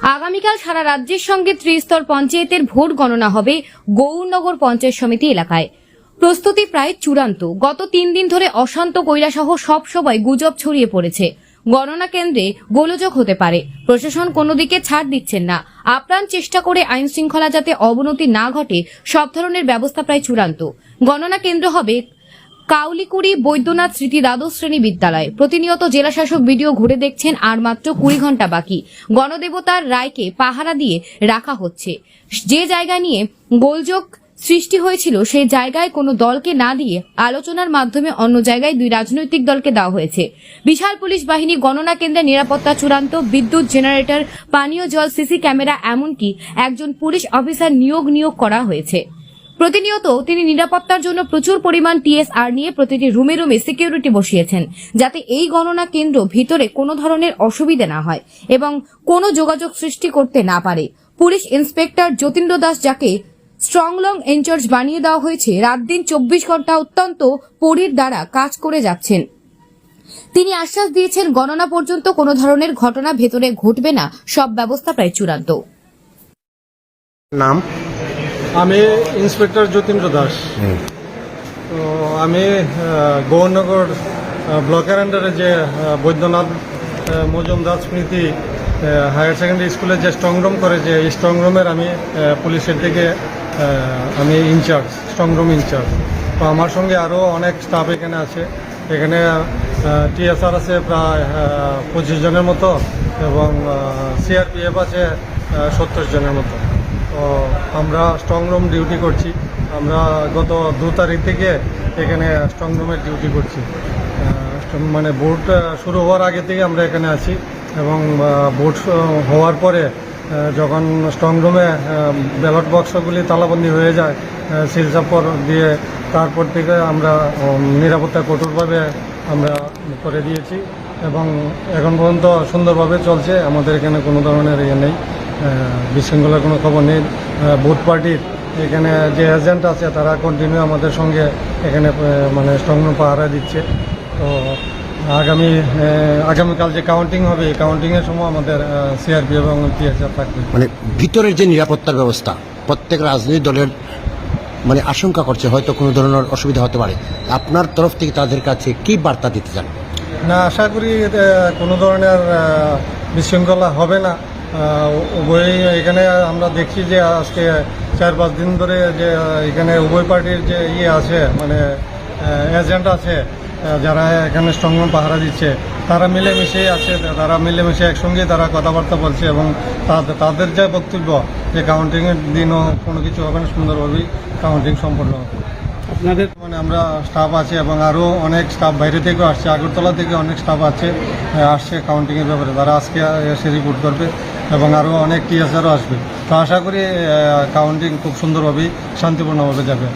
আগামীকাল সারা রাজ্যের সঙ্গে ত্রিস্তর পঞ্চায়েতের ভোট গণনা হবে গৌরনগর পঞ্চায়েত সমিতি এলাকায়। প্রস্তুতি প্রায় চূড়ান্ত। গত 3 দিন ধরে অশান্ত কৈলাসহ সব সময় গুজব ছড়িয়ে পড়েছে। গণনা কেন্দ্রে গোলযোগ হতে পারে। প্রশাসন কোনো দিকে ছাড় দিচ্ছেন না। আপ্রাণ চেষ্টা করে আইন শৃঙ্খলা যাতে অবনতি না ঘটে সব ধরনের ব্যবস্থা প্রায় চূড়ান্ত। গণনা কেন্দ্র হবে কাউলিকুড়ি বৈদ্যনাথ স্মৃতি দ্বাদশ শ্রেণী বিদ্যালয়। প্রতিনিয়ত জেলাশাসক বিডিও ঘুরে দেখছেন, আর মাত্র 20 ঘন্টা বাকি। গণদেবতার রায়কে পাহারা দিয়ে রাখা হচ্ছে। যে জায়গা নিয়ে গোলযোগ সৃষ্টি হয়েছিল সেই জায়গায় কোনো দলকে না দিয়ে আলোচনার মাধ্যমে অন্য জায়গায় 2 রাজনৈতিক দলকে দেওয়া হয়েছে। বিশাল পুলিশ বাহিনী, গণনা কেন্দ্রে নিরাপত্তা চূড়ান্ত, বিদ্যুৎ জেনারেটর, পানীয় জল, সিসি ক্যামেরা, এমনকি একজন পুলিশ অফিসার নিয়োগ করা হয়েছে। প্রতিনিয়ত তিনি নিরাপত্তার জন্য প্রচুর পরিমাণ টিএসআর নিয়ে প্রতিটি রুমে রুমে সিকিউরিটি বসিয়েছেন, যাতে এই গণনা কেন্দ্র ভিতরে কোনো ধরনের অসুবিধা না হয় এবং কোনো যোগাযোগ সৃষ্টি করতে না পারে। পুলিশ ইন্সপেক্টর যতীন্দ্র দাস, যাকে স্ট্রংলং ইনচার্জ বানিয়ে দেওয়া হয়েছে, রাত দিন 24 ঘন্টা অত্যন্ত পরির দ্বারা কাজ করে যাচ্ছেন। তিনি আশ্বাস দিয়েছেন, গণনা পর্যন্ত কোনো ধরনের ঘটনা ভেতরে ঘটবে না, সব ব্যবস্থা প্রায় চূড়ান্ত। নাম? আমি ইন্সপেক্টর যতীন্দ্র দাস। তো আমি গৌরনগর ব্লকের আন্ডারে যে বৈদ্যনাথ মজুমদার স্মৃতি হায়ার সেকেন্ডারি স্কুলের যে স্ট্রংরুম করে, যে স্ট্রংরুমের আমি পুলিশের দিকে আমি ইনচার্জ, স্ট্রংরুম ইনচার্জ। তো আমার সঙ্গে আরও অনেক স্টাফ এখানে আছে। এখানে টিএসআর আছে প্রায় 25 জনের মতো এবং সিআরপিএফ আছে 70 জনের মতো। তো আমরা স্ট্রংরুম ডিউটি করছি। আমরা গত 2 তারিখ থেকে এখানে স্ট্রংরুমের ডিউটি করছি। মানে ভোট শুরু হওয়ার আগে থেকে আমরা এখানে আছি এবং ভোট হওয়ার পরে যখন স্ট্রংরুমে ব্যালট বক্সগুলি তালাবন্দি হয়ে যায় সিলচাপড় দিয়ে, তারপর থেকে আমরা নিরাপত্তা কঠোরভাবে আমরা করে দিয়েছি এবং এখন পর্যন্ত সুন্দরভাবে চলছে। আমাদের এখানে কোনো ধরনের ইয়ে নেই, বিশৃঙ্খলার কোনো খবর নেই। ভোট পার্টির এখানে যে এজেন্ট আছে তারা কন্টিনিউ আমাদের সঙ্গে এখানে মানে স্ট্রংরুম পাহারা দিচ্ছে। তো আগামীকাল যে কাউন্টিং হবে, এই কাউন্টিংয়ের সময় আমাদের সিআরপি এবং টিএসআর থাকবে। মানে ভিতরের যে নিরাপত্তার ব্যবস্থা, প্রত্যেক রাজনৈতিক দলের মানে আশঙ্কা করছে হয়তো কোনো ধরনের অসুবিধা হতে পারে। আপনার তরফ থেকে তাদের কাছে কি বার্তা দিতে চান? না, আশা করি কোনো ধরনের বিশৃঙ্খলা হবে না। উভয় এখানে আমরা দেখছি যে আজকে 4-5 দিন ধরে যে এখানে উভয় পার্টির যে আছে, মানে এজেন্ট আছে যারা এখানে স্ট্রংরুম পাহারা দিচ্ছে, তারা মিলেমিশে আছে। তারা মিলেমিশে একসঙ্গে তারা কথাবার্তা বলছে এবং তাদের যে বক্তব্য যে কাউন্টিংয়ের দিনও কোনো কিছু হবে না, সুন্দরভাবেই কাউন্টিং সম্পন্ন হবে। আপনাদের মানে আমরা স্টাফ আছে এবং আরও অনেক স্টাফ বাইরে থেকেও আসছে, আগরতলা থেকে অনেক স্টাফ আসছে কাউন্টিংয়ের ব্যাপারে। তারা আজকে এসে রিপোর্ট করবে এবং আরও অনেক টিএসআরও আসবে। তো আশা করি কাউন্টিং খুব সুন্দরভাবেই শান্তিপূর্ণভাবে যাবে।